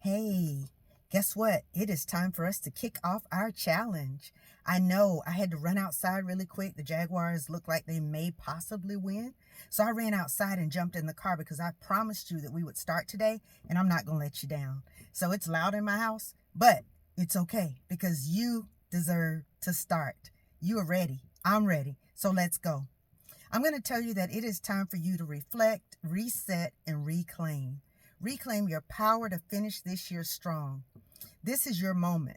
Hey, guess what? It is time for us to kick off our challenge. I know I had to run outside really quick. The Jaguars look like they may possibly win. So I ran outside and jumped in the car because I promised you that we would start today, and I'm not going to let you down. So it's loud in my house, but it's okay because you deserve to start. You are ready. I'm ready. So let's go. I'm going to tell you that it is time for you to reflect, reset, and reclaim. Reclaim your power to finish this year strong. This is your moment,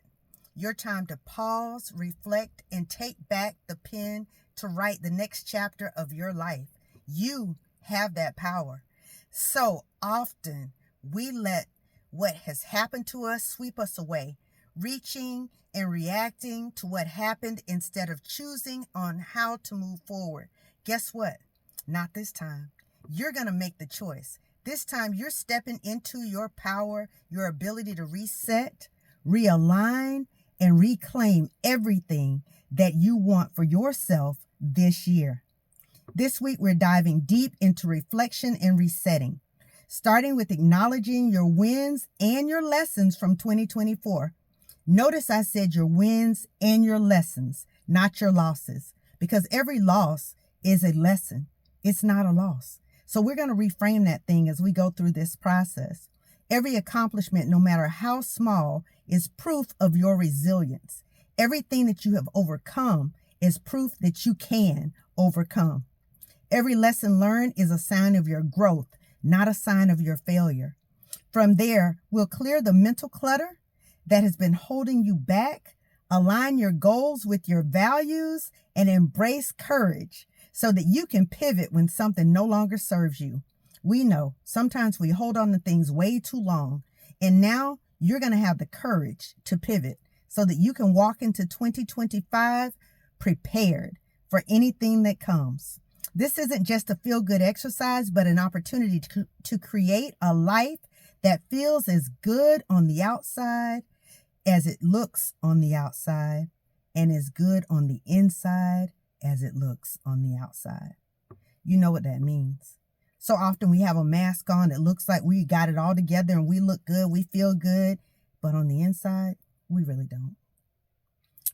your time to pause, reflect, and take back the pen to write the next chapter of your life. You have that power. So often we let what has happened to us sweep us away, reaching and reacting to what happened instead of choosing on how to move forward. Guess what? Not this time. You're going to make the choice. This time you're stepping into your power, your ability to reset, realign, and reclaim everything that you want for yourself this year. This week we're diving deep into reflection and resetting, starting with acknowledging your wins and your lessons from 2024. Notice I said your wins and your lessons, not your losses, because every loss is a lesson. It's not a loss. So we're going to reframe that thing as we go through this process. Every accomplishment, no matter how small, is proof of your resilience. Everything that you have overcome is proof that you can overcome. Every lesson learned is a sign of your growth, not a sign of your failure. From there, we'll clear the mental clutter that has been holding you back, align your goals with your values, and embrace courage so that you can pivot when something no longer serves you. We know sometimes we hold on to things way too long, and now you're going to have the courage to pivot so that you can walk into 2025 prepared for anything that comes. This isn't just a feel-good exercise, but an opportunity to create a life that feels as good on the outside as it looks on the outside, and as good on the inside as it looks on the outside. You know what that means. So often we have a mask on that looks like we got it all together and we look good, we feel good, but on the inside, we really don't.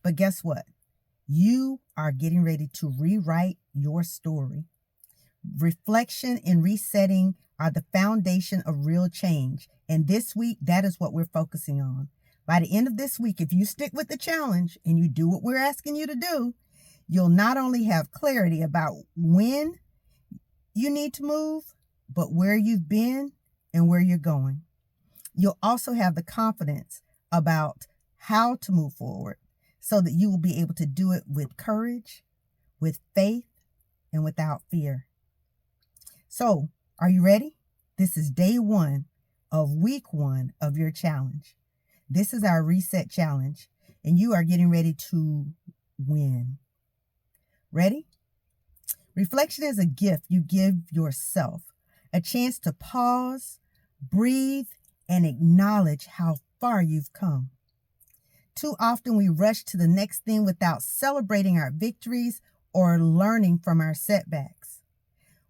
But guess what? You are getting ready to rewrite your story. Reflection and resetting are the foundation of real change. And this week, that is what we're focusing on. By the end of this week, if you stick with the challenge and you do what we're asking you to do, you'll not only have clarity about when you need to move, but where you've been and where you're going. You'll also have the confidence about how to move forward so that you will be able to do it with courage, with faith, and without fear. So, are you ready? This is day 1 of week 1 of your challenge. This is our reset challenge, and you are getting ready to win. Ready? Reflection is a gift you give yourself, a chance to pause, breathe, and acknowledge how far you've come. Too often we rush to the next thing without celebrating our victories or learning from our setbacks.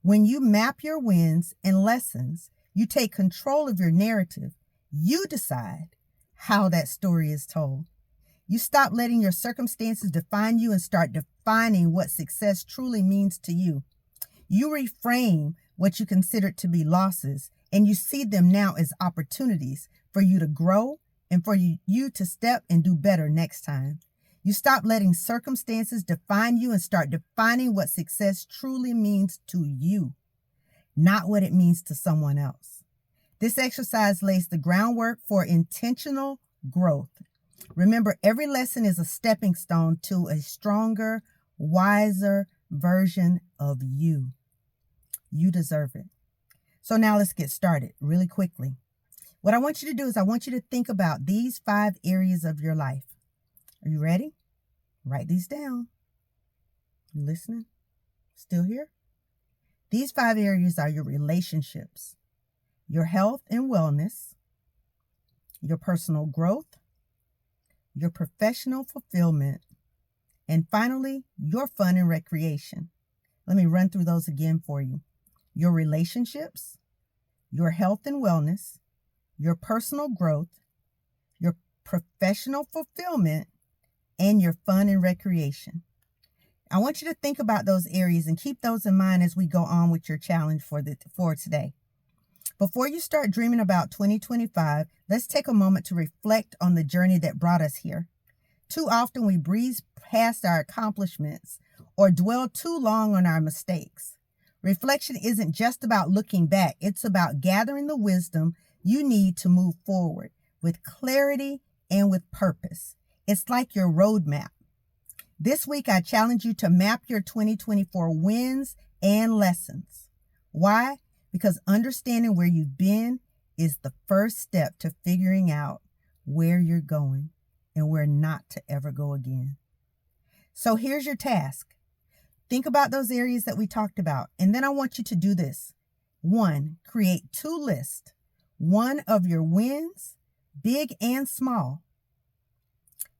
When you map your wins and lessons, you take control of your narrative. You decide how that story is told. You stop letting your circumstances define you and start defining what success truly means to you. You reframe what you considered to be losses, and you see them now as opportunities for you to grow and for you to step and do better next time. You stop letting circumstances define you and start defining what success truly means to you, not what it means to someone else. This exercise lays the groundwork for intentional growth. Remember, every lesson is a stepping stone to a stronger, wiser version of you. You deserve it. So now let's get started really quickly. What I want you to do is I want you to think about these 5 areas of your life. Are you ready? Write these down. You listening? Still here? These 5 areas are your relationships, your health and wellness, your personal growth, your professional fulfillment, and finally, your fun and recreation. Let me run through those again for you. Your relationships, your health and wellness, your personal growth, your professional fulfillment, and your fun and recreation. I want you to think about those areas and keep those in mind as we go on with your challenge for today. Before you start dreaming about 2025, let's take a moment to reflect on the journey that brought us here. Too often we breeze past our accomplishments or dwell too long on our mistakes. Reflection isn't just about looking back. It's about gathering the wisdom you need to move forward with clarity and with purpose. It's like your roadmap. This week, I challenge you to map your 2024 wins and lessons. Why? Because understanding where you've been is the first step to figuring out where you're going and where not to ever go again. So here's your task. Think about those areas that we talked about, and then I want you to do this. 1, create 2 lists. 1 of your wins, big and small,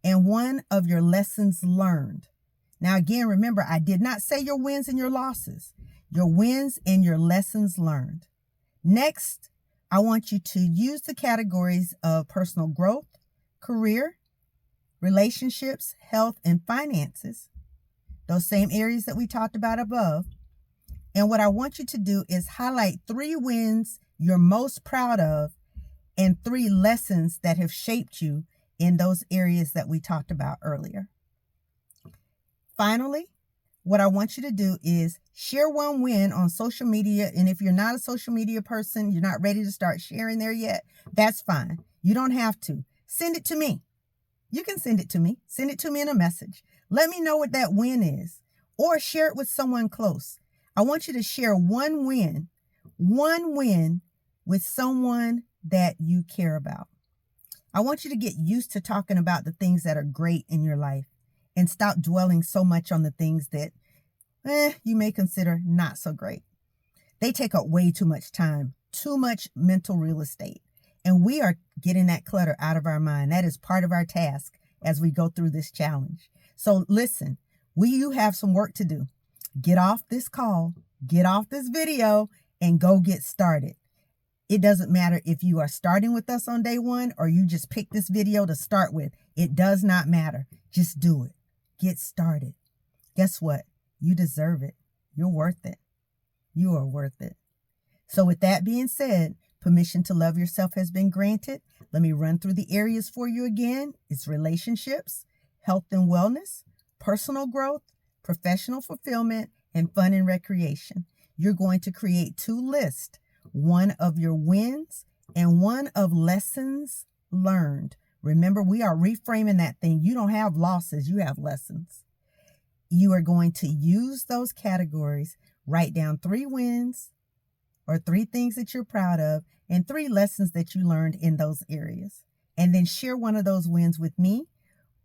and 1 of your lessons learned. Now, again, remember, I did not say your wins and your losses. Your wins and your lessons learned. Next, I want you to use the categories of personal growth, career, relationships, health, and finances. Those same areas that we talked about above. And what I want you to do is highlight 3 wins you're most proud of and 3 lessons that have shaped you in those areas that we talked about earlier. Finally, what I want you to do is share 1 win on social media. And if you're not a social media person, you're not ready to start sharing there yet, that's fine. You don't have to. Send it to me. You can send it to me. Send it to me in a message. Let me know what that win is, or share it with someone close. I want you to share 1 win with someone that you care about. I want you to get used to talking about the things that are great in your life and stop dwelling so much on the things that you may consider not so great. They take up way too much time, too much mental real estate. And we are getting that clutter out of our mind. That is part of our task as we go through this challenge. So listen, you have some work to do. Get off this call, get off this video, and go get started. It doesn't matter if you are starting with us on day 1 or you just pick this video to start with. It does not matter. Just do it. Get started. Guess what? You deserve it. You're worth it. You are worth it. So with that being said, permission to love yourself has been granted. Let me run through the areas for you again. It's relationships, health and wellness, personal growth, professional fulfillment, and fun and recreation. You're going to create 2 lists, 1 of your wins and 1 of lessons learned. Remember, we are reframing that thing. You don't have losses, you have lessons. You are going to use those categories, write down 3 wins or 3 things that you're proud of and 3 lessons that you learned in those areas. And then share 1 of those wins with me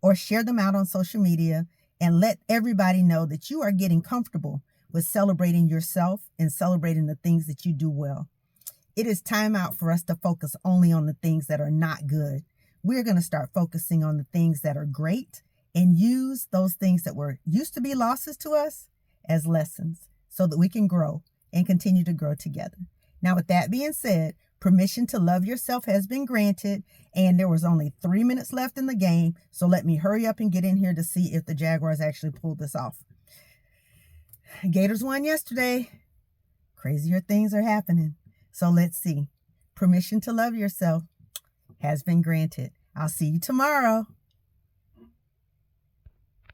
or share them out on social media and let everybody know that you are getting comfortable with celebrating yourself and celebrating the things that you do well. It is time out for us to focus only on the things that are not good. We're going to start focusing on the things that are great and use those things that used to be losses to us as lessons so that we can grow and continue to grow together. Now, with that being said, permission to love yourself has been granted, and there was only 3 minutes left in the game, so let me hurry up and get in here to see if the Jaguars actually pulled this off. Gators won yesterday. Crazier things are happening. So let's see. Permission to love yourself has been granted. I'll see you tomorrow.